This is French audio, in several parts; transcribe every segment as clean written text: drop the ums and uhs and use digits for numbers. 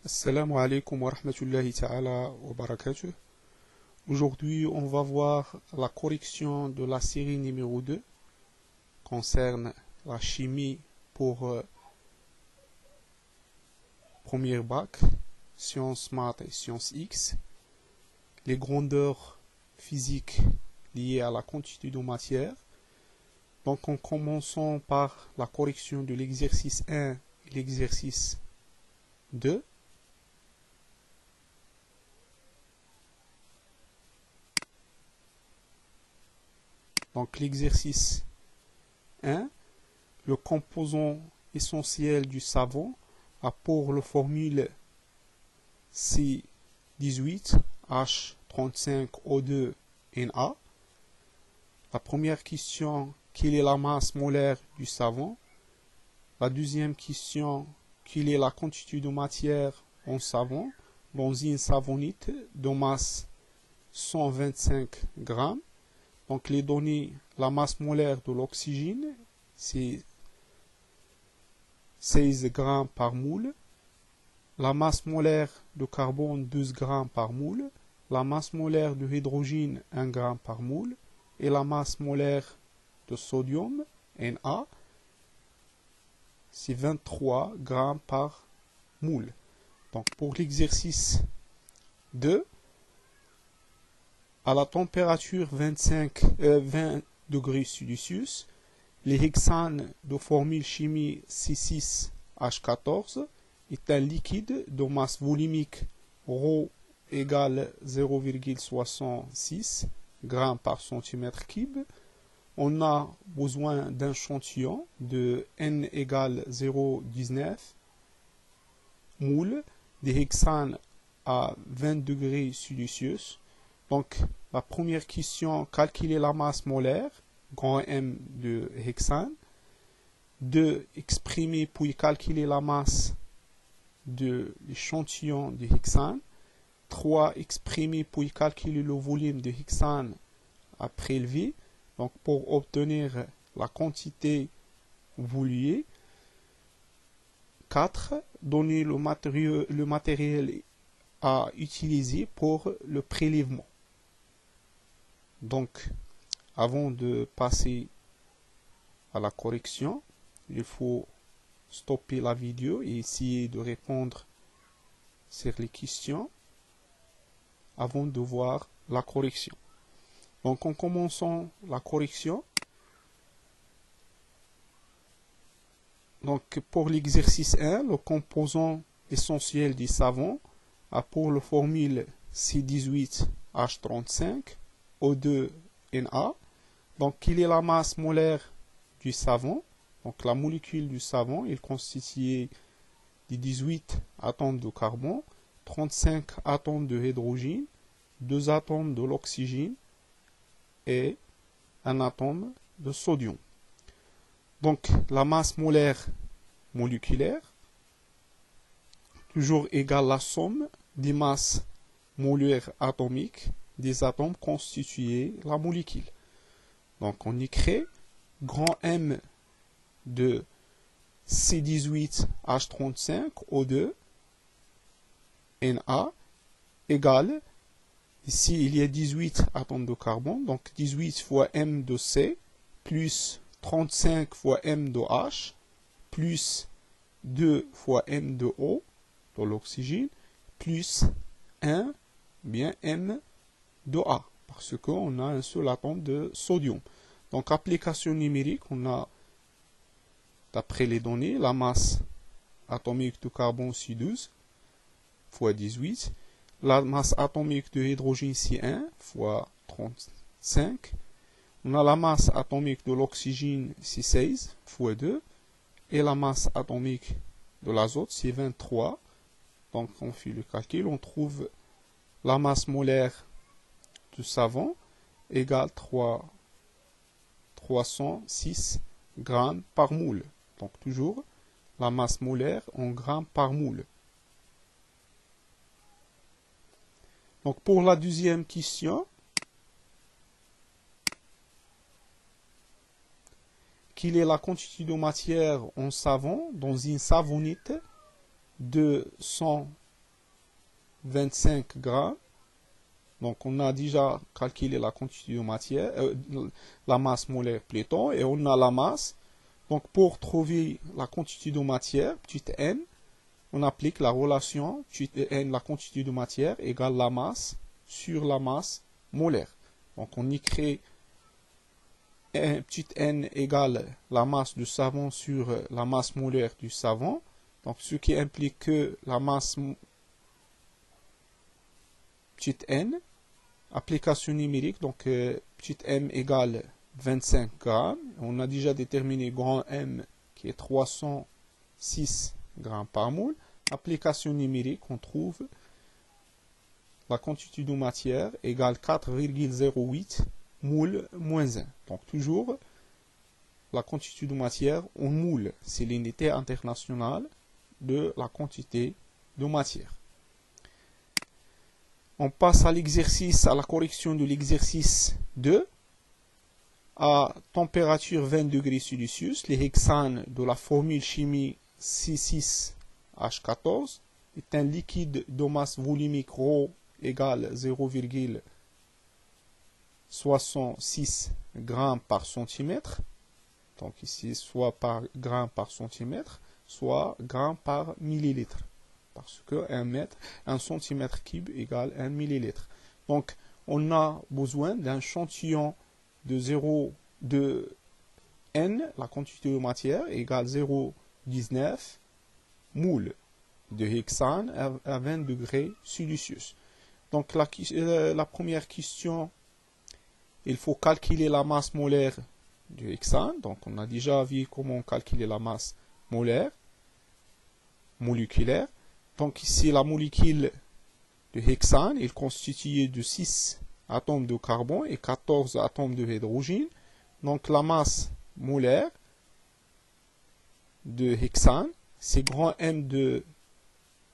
Assalamu alaikum wa rahmatullahi ta'ala wa barakatuh. Aujourd'hui, on va voir la correction de la série numéro 2 concerne la chimie pour premier bac, sciences maths et sciences X, les grandeurs physiques liées à la quantité de matière. Donc en commençant par la correction de l'exercice 1 et l'exercice 2. Donc l'exercice 1, le composant essentiel du savon a pour la formule C18H35O2Na. La première question, quelle est la masse molaire du savon? La deuxième question, quelle est la quantité de matière en savon dans une savonnite de masse 125 grammes? Donc les données, la masse molaire de l'oxygène, c'est 16 grammes par moule. La masse molaire de carbone, 12 grammes par moule. La masse molaire de hydrogène, 1 gramme par moule. Et la masse molaire de sodium, Na, c'est 23 grammes par moule. Donc pour l'exercice 2, à la température 20 degrés Celsius, le hexane de formule chimie C6H14 est un liquide de masse volumique ρ égale 0,66 g par centimètre cube. On a besoin d'un échantillon de N égale 0,19 moules de hexane à 20 degrés Celsius. Donc, la première question, calculer la masse molaire, grand M de hexane. 2. Exprimer puis calculer la masse de l'échantillon de hexane. 3. Exprimer puis calculer le volume de hexane à prélever. Donc, pour obtenir la quantité voulue. 4. Donner le matériel à utiliser pour le prélèvement. Donc, avant de passer à la correction, il faut stopper la vidéo et essayer de répondre sur les questions avant de voir la correction. Donc, en commençant la correction, donc pour l'exercice 1, le composant essentiel du savon a pour la formule C18H35O2Na. Donc, quelle est la masse molaire du savon? Donc, la molécule du savon est constituée de 18 atomes de carbone, 35 atomes de hydrogène, 2 atomes de l'oxygène et un atome de sodium. Donc, la masse molaire moléculaire, toujours égale la somme des masses molaires atomiques des atomes constitués la molécule. Donc, on écrit grand M de C18H35O2 Na égale, ici il y a 18 atomes de carbone, donc 18 fois M de C plus 35 fois M de H plus 2 fois M de O de l'oxygène plus 1 bien M de A parce qu'on a un seul atome de sodium. Donc application numérique, on a d'après les données la masse atomique de carbone C12 fois 18, la masse atomique de hydrogène C1 fois 35, on a la masse atomique de l'oxygène C16 fois 2 et la masse atomique de l'azote c'est 23. Donc on fait le calcul, on trouve la masse molaire du savon égale 306 grammes par moule. Donc toujours la masse molaire en grammes par moule. Donc pour la deuxième question, quelle est la quantité de matière en savon dans une savonnite de 100 25 grammes. Donc on a déjà calculé la quantité de matière, la masse molaire plutôt, et on a la masse. Donc pour trouver la quantité de matière, petite n, on applique la relation petite n, la quantité de matière égale la masse sur la masse molaire. Donc on y crée petite n égale la masse du savon sur la masse molaire du savon. Donc ce qui implique que la masse petite n, application numérique, donc petite m égale 25 grammes. On a déjà déterminé grand M qui est 306 grammes par moule. Application numérique, on trouve la quantité de matière égale 4,08 moules moins 1. Donc toujours la quantité de matière en moules, c'est l'unité internationale de la quantité de matière. On passe à l'exercice, à la correction de l'exercice 2. À température 20 degrés Celsius, les hexanes de la formule chimie C6H14 est un liquide de masse volumique ρ égale 0,66 g par centimètre. Donc ici, soit par gramme par centimètre, soit gramme par millilitre. Parce que un centimètre cube égale 1 millilitre. Donc, on a besoin d'un échantillon de N, la quantité de matière, égale 0,19 moules de hexane à 20 degrés Celsius. Donc, la première question, il faut calculer la masse molaire du hexane. Donc, on a déjà vu comment calculer la masse molaire, moléculaire. Donc ici, la molécule de hexane est constituée de 6 atomes de carbone et 14 atomes de hydrogène. Donc la masse molaire de hexane, c'est grand M de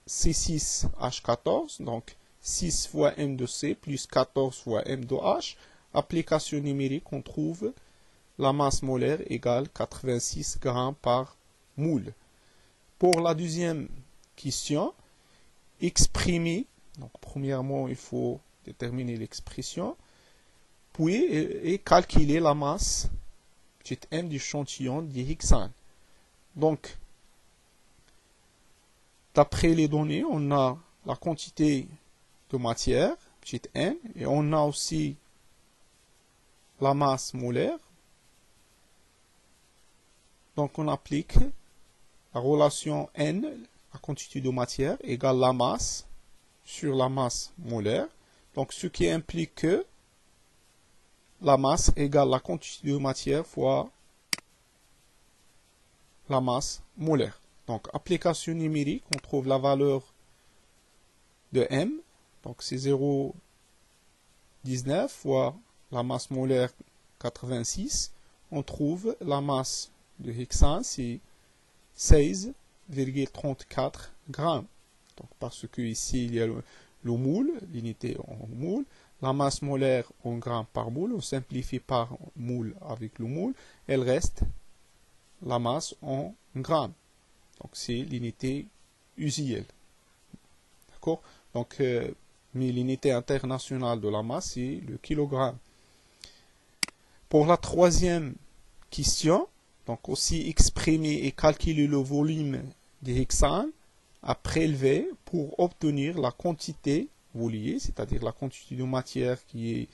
C6H14, donc 6 fois M de C plus 14 fois M de H. Application numérique, on trouve la masse molaire égale 86 grammes par moule. Pour la deuxième question, exprimer, donc premièrement il faut déterminer l'expression, puis et calculer la masse petite m du échantillon du hexane. Donc, d'après les données, on a la quantité de matière, petite n, et on a aussi la masse molaire. Donc on applique la relation n, la quantité de matière, égale la masse sur la masse molaire. Donc ce qui implique que la masse égale la quantité de matière fois la masse molaire. Donc application numérique, on trouve la valeur de M. Donc c'est 0,19 fois la masse molaire 86. On trouve la masse de hexane, c'est 16,34 grammes. Donc, parce que ici, il y a le moule, l'unité en moule. La masse molaire en grammes par moule. On simplifie par moule avec le moule. Elle reste la masse en grammes. Donc, c'est l'unité usuelle. D'accord? Donc, mais l'unité internationale de la masse, c'est le kilogramme. Pour la troisième question, donc aussi exprimer et calculer le volume des hexanes à prélever pour obtenir la quantité vouliée, c'est-à-dire la quantité de matière qui est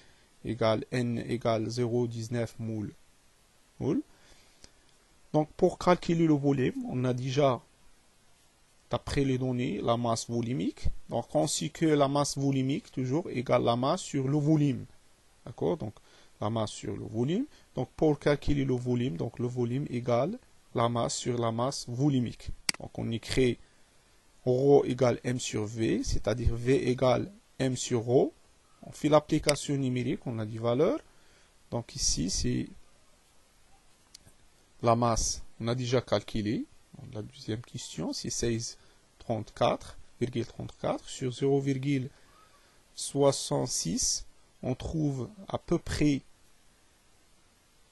égale N égale 0,19 moules. Donc pour calculer le volume, on a déjà, d'après les données, la masse volumique. Donc ainsi que la masse volumique, toujours égale la masse sur le volume. D'accord? Donc la masse sur le volume. Donc pour calculer le volume, donc le volume égale la masse sur la masse volumique. Donc on écrit ρ égale M sur V, c'est-à-dire V égale M sur ρ. On fait l'application numérique, on a des valeurs. Donc ici, c'est la masse, on a déjà calculé. La deuxième question, c'est 16,34 sur 0,66. On trouve à peu près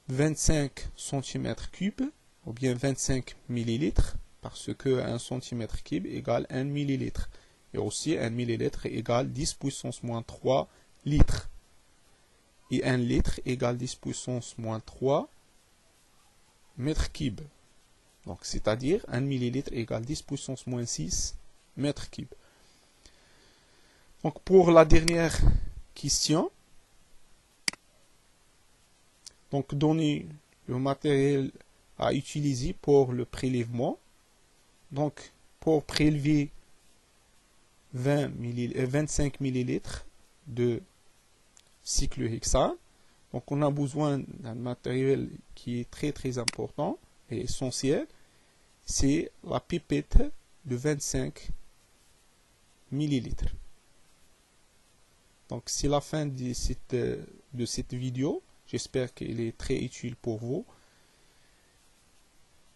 25 cm3 ou bien 25 millilitres parce que 1 cm3 égale 1 millilitre. Et aussi, 1 millilitre égale 10 puissance moins 3 litres. Et 1 litre égale 10 puissance moins 3 mètres cubes. Donc, c'est-à-dire 1 millilitre égale 10 puissance moins 6 mètres cubes. Donc, pour la dernière question, donc, donner le matériel à utiliser pour le prélèvement. Donc, pour prélever 25 millilitres de cyclohexane, donc on a besoin d'un matériel qui est très important et essentiel. C'est la pipette de 25 millilitres. Donc, c'est la fin de cette vidéo. J'espère qu'elle est très utile pour vous.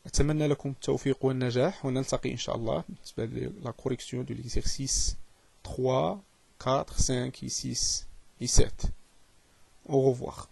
أتمنى لكم التوفيق والنجاح ونلتقي إن شاء الله بالنسبة la correction de l'exercice 3, 4, 5 et 6 et 7. Au revoir.